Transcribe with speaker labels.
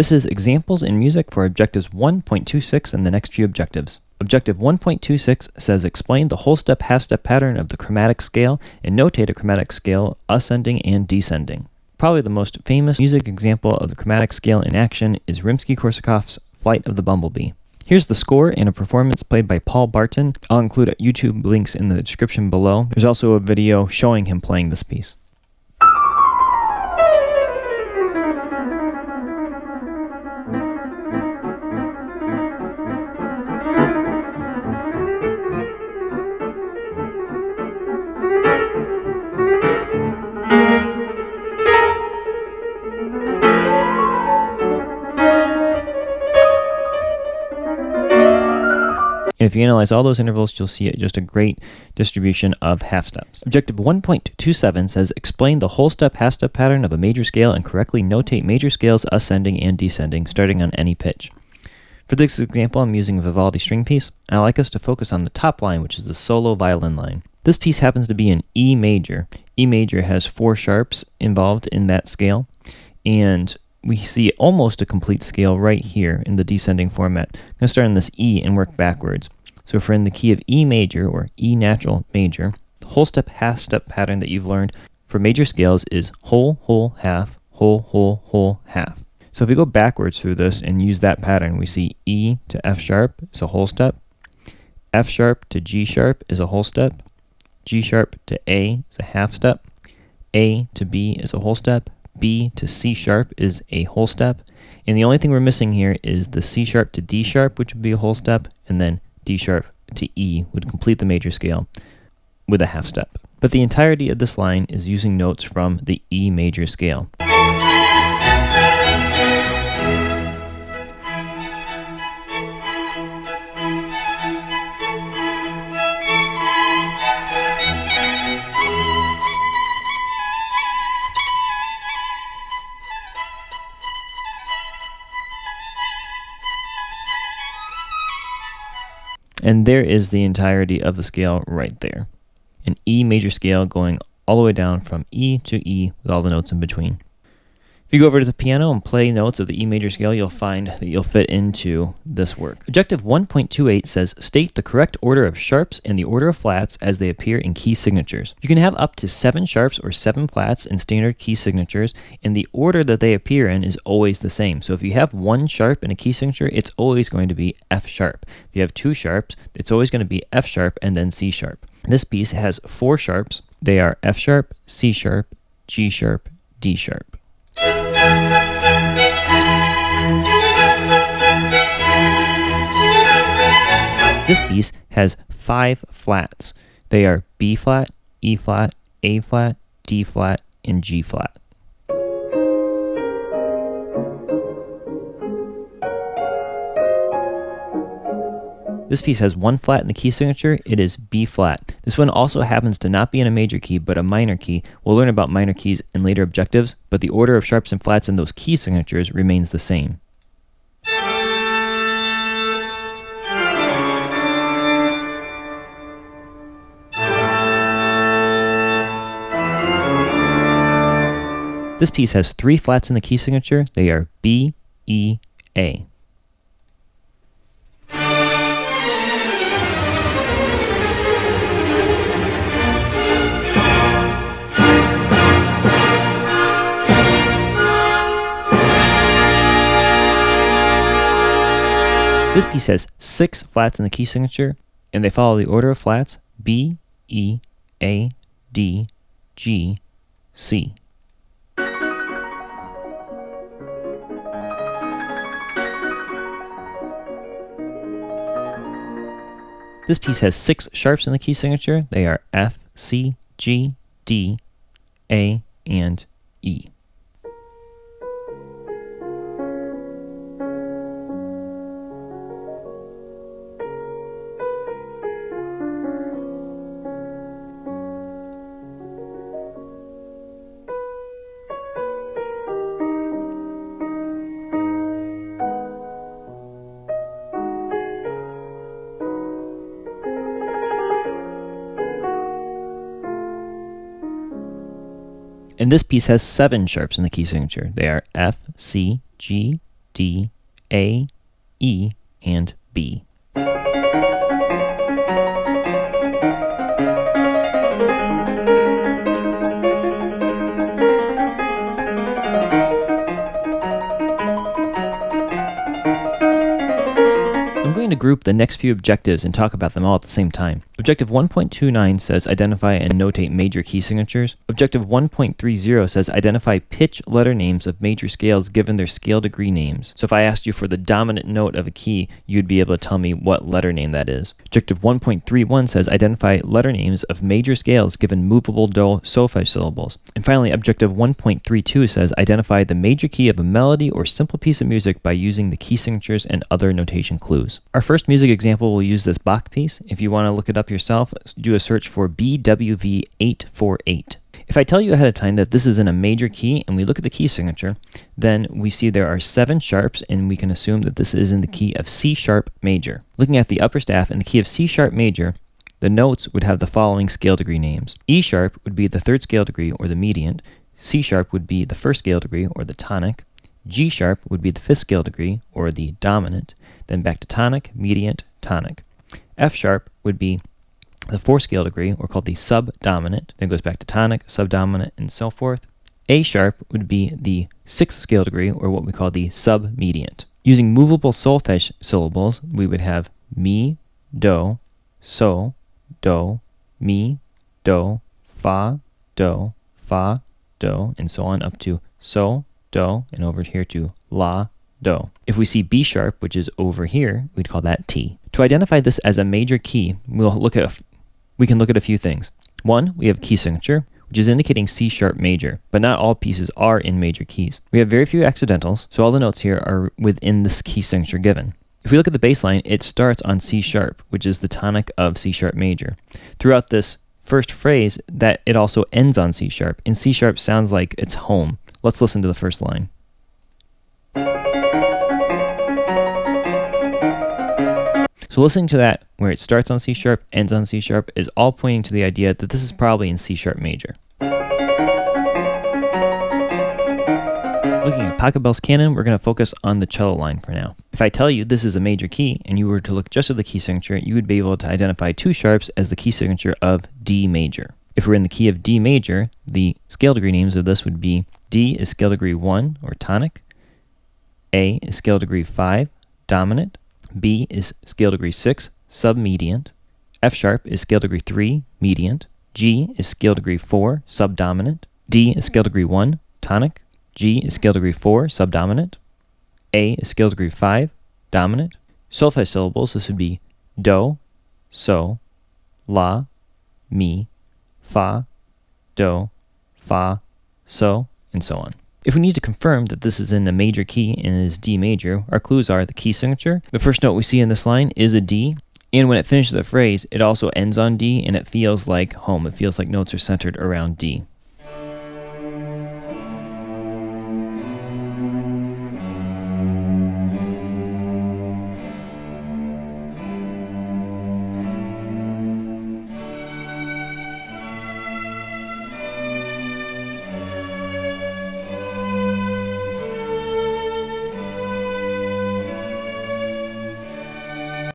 Speaker 1: This is examples in music for objectives 1.26 and the next few objectives. Objective 1.26 says explain the whole step half step pattern of the chromatic scale and notate a chromatic scale ascending and descending. Probably the most famous music example of the chromatic scale in action is Rimsky-Korsakov's Flight of the Bumblebee. Here's the score and a performance played by Paul Barton. I'll include YouTube links in the description below. There's also a video showing him playing this piece. And if you analyze all those intervals, you'll see just a great distribution of half steps. Objective 1.27 says explain the whole step half step pattern of a major scale and correctly notate major scales ascending and descending starting on any pitch. For this example, I'm using a Vivaldi string piece, and I like us to focus on the top line, which is the solo violin line. This piece happens to be in E major. E major has 4 sharps involved in that scale, and we see almost a complete scale right here in the descending format. I'm going to start on this E and work backwards. So if we're in the key of E major or E natural major, the whole step half step pattern that you've learned for major scales is whole, whole, half, whole, whole, whole, half. So if we go backwards through this and use that pattern, we see E to F sharp is a whole step, F sharp to G sharp is a whole step, G sharp to A is a half step, A to B is a whole step, B to C sharp is a whole step, and the only thing we're missing here is the C sharp to D sharp, which would be a whole step, and then D sharp to E would complete the major scale with a half step. But the entirety of this line is using notes from the E major scale. And there is the entirety of the scale right there. An E major scale going all the way down from E to E with all the notes in between. If you go over to the piano and play notes of the E major scale, you'll find that you'll fit into this work. Objective 1.28 says state the correct order of sharps and the order of flats as they appear in key signatures. You can have up to 7 sharps or 7 flats in standard key signatures, and the order that they appear in is always the same. So if you have 1 sharp in a key signature, it's always going to be F sharp. If you have 2 sharps, it's always going to be F sharp and then C sharp. This piece has 4 sharps. They are F sharp, C sharp, G sharp, D sharp. This piece has 5 flats. They are B flat, E flat, A flat, D flat, and G flat. This piece has 1 flat in the key signature. It is B flat. This one also happens to not be in a major key, but a minor key. We'll learn about minor keys in later objectives, but the order of sharps and flats in those key signatures remains the same. This piece has 3 flats in the key signature. They are B, E, A. This piece has 6 flats in the key signature, and they follow the order of flats B, E, A, D, G, C. This piece has 6 sharps in the key signature. They are F, C, G, D, A, and E. And this piece has 7 sharps in the key signature. They are F, C, G, D, D, A, E, and B. I'm going to group the next few objectives and talk about them all at the same time. Objective 1.29 says identify and notate major key signatures. Objective 1.30 says identify pitch letter names of major scales given their scale degree names. So if I asked you for the dominant note of a key, you'd be able to tell me what letter name that is. Objective 1.31 says identify letter names of major scales given movable do solfege syllables. And finally, objective 1.32 says identify the major key of a melody or simple piece of music by using the key signatures and other notation clues. Our first music example will use this Bach piece. If you want to look it up yourself, do a search for BWV 848. If I tell you ahead of time that this is in a major key and we look at the key signature, then we see there are 7 sharps and we can assume that this is in the key of C sharp major. Looking at the upper staff in the key of C sharp major, the notes would have the following scale degree names. E sharp would be the 3rd scale degree or the mediant, C sharp would be the 1st scale degree or the tonic, G sharp would be the 5th scale degree or the dominant, then back to tonic, mediant, tonic. F sharp would be the 4th scale degree, or called the subdominant, then goes back to tonic, subdominant, and so forth. A sharp would be the 6th scale degree, or what we call the submediant. Using movable solfege syllables, we would have mi, do, so, do, mi, do, fa, do, and so on up to so, do, and over here to la, do. If we see B sharp, which is over here, we'd call that T. To identify this as a major key, we can look at a few things. One, we have key signature, which is indicating C sharp major, but not all pieces are in major keys. We have very few accidentals, so all the notes here are within this key signature given. If we look at the bass line, it starts on C sharp, which is the tonic of C sharp major. Throughout this first phrase, that it also ends on C sharp, and C sharp sounds like it's home. Let's listen to the first line. So listening to that, where it starts on C sharp, ends on C sharp, is all pointing to the idea that this is probably in C sharp major. Looking at Pachelbel's canon, we're going to focus on the cello line for now. If I tell you this is a major key, and you were to look just at the key signature, you would be able to identify 2 sharps as the key signature of D major. If we're in the key of D major, the scale degree names of this would be D is scale degree 1, or tonic, A is scale degree 5, dominant, B is scale degree 6, submediant, F sharp is scale degree 3, mediant, G is scale degree 4, subdominant, D is scale degree 1, tonic, G is scale degree 4, subdominant, A is scale degree 5, dominant. Solfege syllables, this would be do, so, la, mi, fa, do, fa, so, and so on. If we need to confirm that this is in a major key and is D major, our clues are the key signature. The first note we see in this line is a D, and when it finishes the phrase, it also ends on D, and it feels like home. It feels like notes are centered around D.